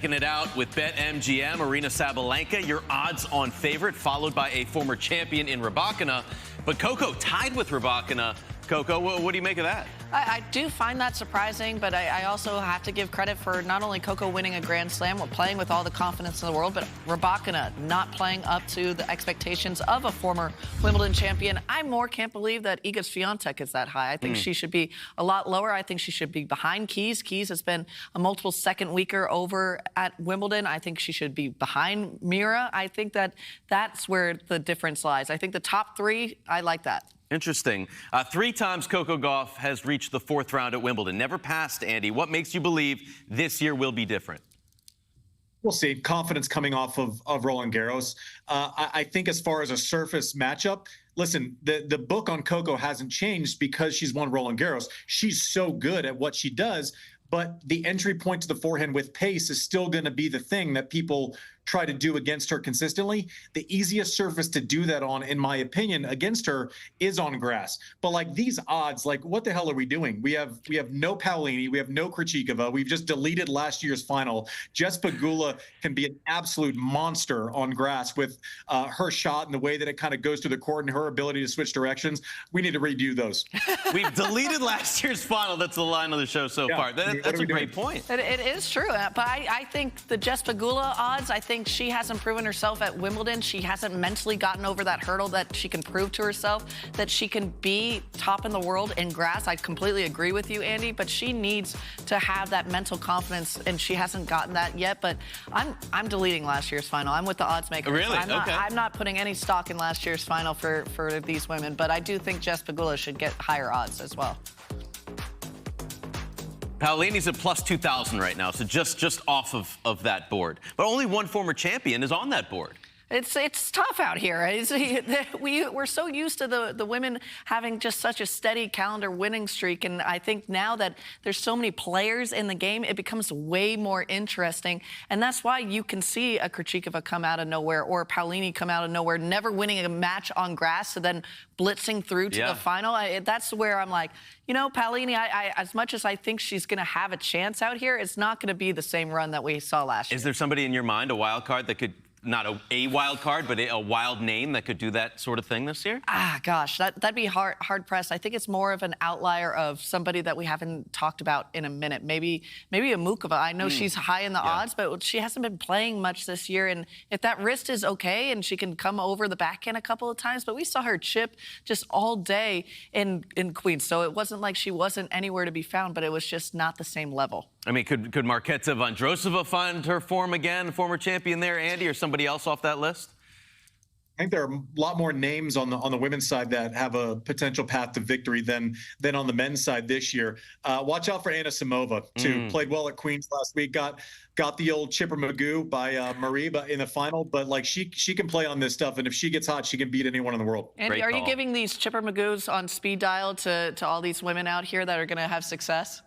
checking it out with BetMGM. Aryna Sabalenka, your odds-on favorite, followed by a former champion in Rybakina. But Coco tied with Rybakina. Coco, what do you make of that? I do find that surprising, but I also have to give credit for not only Coco winning a Grand Slam, playing with all the confidence in the world, but Rybakina not playing up to the expectations of a former Wimbledon champion. I more can't believe that Iga Swiatek is that high. I think she should be a lot lower. I think she should be behind Keys. Keys has been a multiple second weeker over at Wimbledon. I think she should be behind Mira. I think that's where the difference lies. I think the top three, I like that. Interesting. 3 times Coco Gauff has reached the 4th round at Wimbledon. Never passed, Andy. What makes you believe this year will be different? We'll see. Confidence coming off of Roland Garros. I think as far as a surface matchup, listen, the book on Coco hasn't changed because she's won Roland Garros. She's so good at what she does, but the entry point to the forehand with pace is still going to be the thing that people try to do against her consistently. The easiest surface to do that on, in my opinion, against her is on grass. But like these odds, like what the hell are we doing? We have no Paolini, we have no Krejcikova. We've just deleted last year's final. Jess Pegula can be an absolute monster on grass with her shot and the way that it kind of goes through the court and her ability to switch directions. We need to redo those. We've deleted last year's final. That's the line of the show so far. That's a great point. It is true, but I think the Jess Pegula odds, I think she hasn't proven herself at Wimbledon. She hasn't mentally gotten over that hurdle that she can prove to herself that she can be top in the world in grass. I completely agree with you, Andy, but she needs to have that mental confidence, and she hasn't gotten that yet. But I'm deleting last year's final. I'm with the odds makers. Really? I'm not putting any stock in last year's final for these women, but I do think Jess Pegula should get higher odds as well. Paolini's at plus 2,000 right now, so just off of that board. But only one former champion is on that board. It's tough out here. We're so used to the women having just such a steady calendar winning streak, and I think now that there's so many players in the game, it becomes way more interesting, and that's why you can see a Krejcikova come out of nowhere or a Paolini come out of nowhere, never winning a match on grass, so then blitzing through to the final. That's where I'm like, you know, Paolini, as much as I think she's going to have a chance out here, it's not going to be the same run that we saw last year. Is there somebody in your mind, a wild card that could, not a wild card, but a wild name that could do that sort of thing this year? Gosh, that'd be hard pressed. I think it's more of an outlier of somebody that we haven't talked about in a minute. Maybe a Mukova. I know she's high in the odds, but she hasn't been playing much this year. And if that wrist is okay and she can come over the backhand a couple of times, but we saw her chip just all day in Queens. So it wasn't like she wasn't anywhere to be found, but it was just not the same level. I mean, could Marketa Vondrousova find her form again, former champion there, Andy, or somebody else off that list? I think there are a lot more names on the women's side that have a potential path to victory than on the men's side this year. Watch out for Anna Samova, too. Played well at Queens last week. Got the old Chipper Magoo by Marie in the final, but like she can play on this stuff, and if she gets hot, she can beat anyone in the world. Andy, are you giving these Chipper Magoos on speed dial to all these women out here that are going to have success?